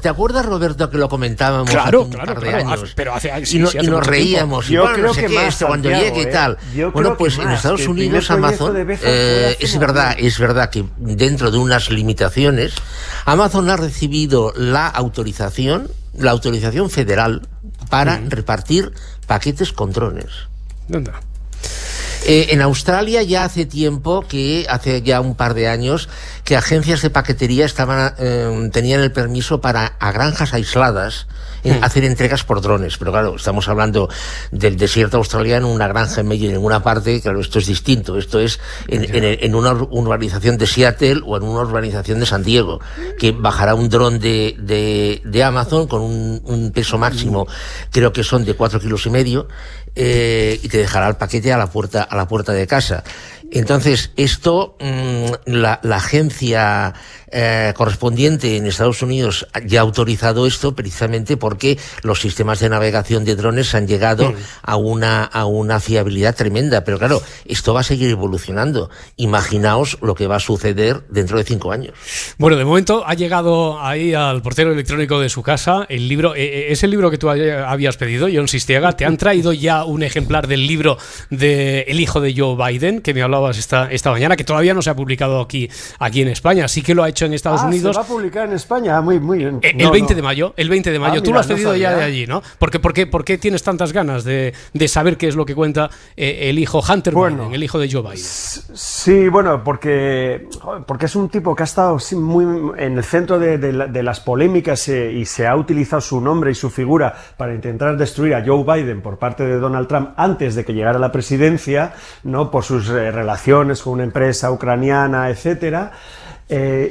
¿Te acuerdas, Roberto, que lo comentábamos hace un par de años? Pero hace años. Y nos reíamos. Yo creo que más, cuando llegue tal. Bueno, pues en Estados Unidos Amazon, es verdad que dentro de unas limitaciones, Amazon ha recibido la autorización federal para repartir paquetes con drones. ¿Dónde? En Australia ya hace ya un par de años, que agencias de paquetería tenían el permiso para, a granjas aisladas, hacer entregas por drones. Pero claro, estamos hablando del desierto australiano, una granja en medio de ninguna parte. Claro, esto es distinto. Esto es en una urbanización de Seattle o en una urbanización de San Diego, que bajará un dron de Amazon con un peso máximo, creo que son de 4,5 kilos, y te dejará el paquete a la puerta de casa. Entonces, esto, la agencia correspondiente en Estados Unidos ya ha autorizado esto precisamente porque los sistemas de navegación de drones han llegado a una fiabilidad tremenda. Pero claro, esto va a seguir evolucionando. Imaginaos lo que va a suceder dentro de 5 años. Bueno, de momento ha llegado ahí al portero electrónico de su casa el libro, es el libro que tú habías pedido, Jon Sistiaga. Te han traído ya un ejemplar del libro de El hijo de Joe Biden, que me hablabas esta mañana, que todavía no se ha publicado aquí en España. Sí que lo ha hecho en Estados Unidos. ¿Se va a publicar en España? Muy bien. El 20 de mayo. Tú lo has pedido ya de allí, ¿no? ¿Por qué tienes tantas ganas de saber qué es lo que cuenta el hijo Hunter Biden, el hijo de Joe Biden? Sí, bueno, porque es un tipo que ha estado muy en el centro de las polémicas y se ha utilizado su nombre y su figura para intentar destruir a Joe Biden por parte de Donald Trump antes de que llegara a la presidencia, ¿no? Por sus relaciones con una empresa ucraniana, etcétera.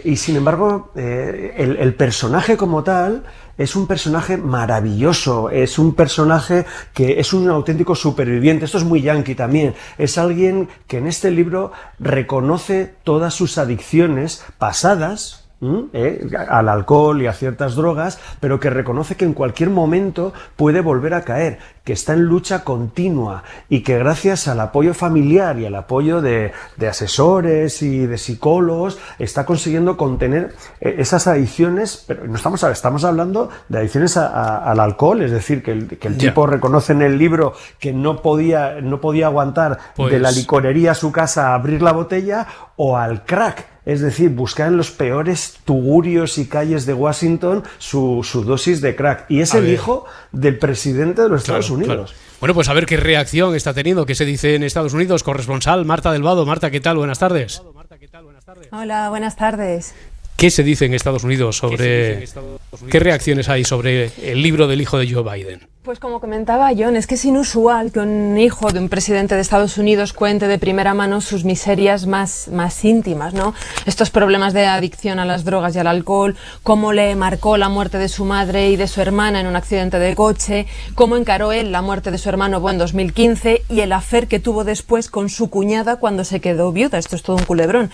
Y sin embargo, el personaje como tal es un personaje maravilloso, es un personaje que es un auténtico superviviente. Esto es muy yankee también. Es alguien que en este libro reconoce todas sus adicciones pasadas, al alcohol y a ciertas drogas, pero que reconoce que en cualquier momento puede volver a caer, que está en lucha continua y que gracias al apoyo familiar y al apoyo de asesores y de psicólogos está consiguiendo contener esas adicciones. Pero no estamos hablando de adicciones al alcohol, es decir, que el tipo reconoce en el libro que no podía aguantar de la licorería a su casa a abrir la botella, o al crack. Es decir, buscar en los peores tugurios y calles de Washington su dosis de crack. Y es el hijo del presidente de los Estados Unidos. Claro. Bueno, pues a ver qué reacción está teniendo, qué se dice en Estados Unidos. Corresponsal Marta del Vado. Marta, ¿qué tal? Buenas tardes. Hola, buenas tardes. ¿Qué se dice en Estados Unidos sobre qué reacciones hay sobre el libro del hijo de Joe Biden? Pues como comentaba Jon, es que es inusual que un hijo de un presidente de Estados Unidos cuente de primera mano sus miserias más íntimas, ¿no? Estos problemas de adicción a las drogas y al alcohol, cómo le marcó la muerte de su madre y de su hermana en un accidente de coche, cómo encaró él la muerte de su hermano en 2015 y el affair que tuvo después con su cuñada cuando se quedó viuda. Esto es todo un culebrón.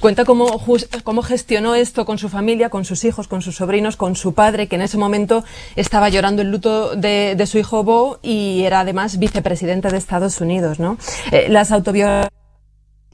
Cuenta cómo gestionó esto con su familia, con sus hijos, con sus sobrinos, con su padre, que en ese momento estaba llorando el luto de su hijo Beau y era además vicepresidente de Estados Unidos, ¿no? Las autobiografías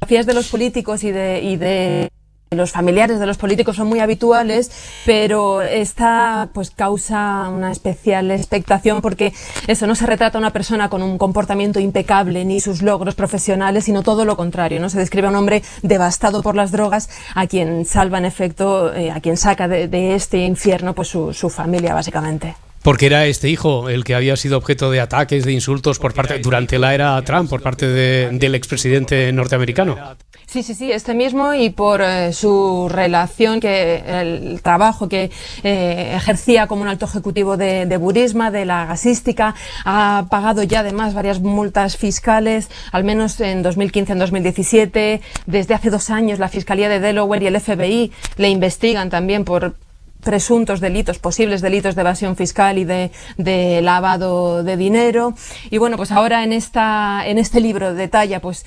de los políticos y de los familiares de los políticos son muy habituales, pero esta pues causa una especial expectación porque eso, no se retrata a una persona con un comportamiento impecable ni sus logros profesionales, sino todo lo contrario, ¿no? Se describe a un hombre devastado por las drogas, a quien salva en efecto, a quien saca de este infierno pues su familia básicamente. Porque era este hijo el que había sido objeto de ataques, de insultos durante la era Trump por parte del expresidente norteamericano. Sí, este mismo, y por su relación, el trabajo que ejercía como un alto ejecutivo de Burisma, de la gasística. Ha pagado ya además varias multas fiscales, al menos en 2015, en 2017. Desde hace 2 años la Fiscalía de Delaware y el FBI le investigan también por presuntos delitos, posibles delitos de evasión fiscal y de lavado de dinero. Y bueno, pues ahora en este libro detalla pues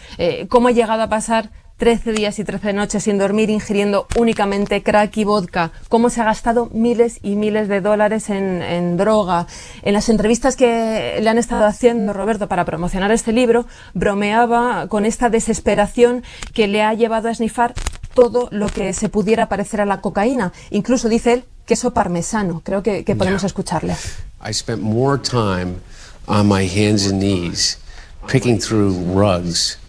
cómo ha llegado a pasar 13 días y 13 noches sin dormir, ingiriendo únicamente crack y vodka, cómo se ha gastado miles y miles de dólares en droga. En las entrevistas que le han estado haciendo, Roberto, para promocionar este libro, bromeaba con esta desesperación que le ha llevado a esnifar todo lo que se pudiera parecer a la cocaína. Incluso dice él queso parmesano. Creo que podemos escucharle. I spent more time on my hands and knees picking through rugs.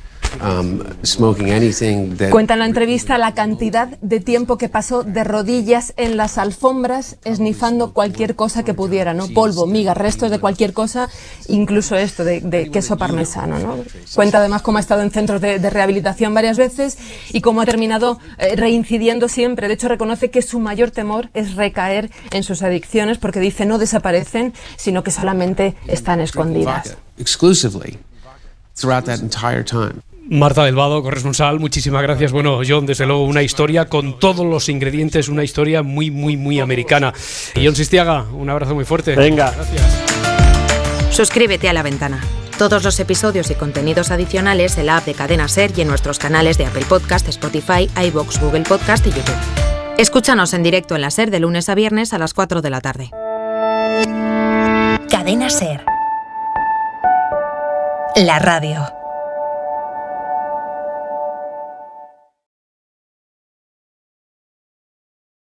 Smoking anything that... Cuenta en la entrevista la cantidad de tiempo que pasó de rodillas en las alfombras esnifando cualquier cosa que pudiera, ¿no? Polvo, migas, restos de cualquier cosa, incluso esto de queso parmesano, ¿no? Cuenta además cómo ha estado en centros de rehabilitación varias veces y cómo ha terminado reincidiendo siempre. De hecho, reconoce que su mayor temor es recaer en sus adicciones porque dice no desaparecen, sino que solamente están escondidas. Exclusively throughout that entire time. Marta del Vado, corresponsal, muchísimas gracias. Bueno, John, desde luego una historia con todos los ingredientes, una historia muy, muy, muy americana. Y John Sistiaga, un abrazo muy fuerte. Venga. Gracias. Suscríbete a La Ventana. Todos los episodios y contenidos adicionales en la app de Cadena SER y en nuestros canales de Apple Podcast, Spotify, iVoox, Google Podcast y YouTube. Escúchanos en directo en la SER de lunes a viernes a las 4 de la tarde. Cadena SER. La radio.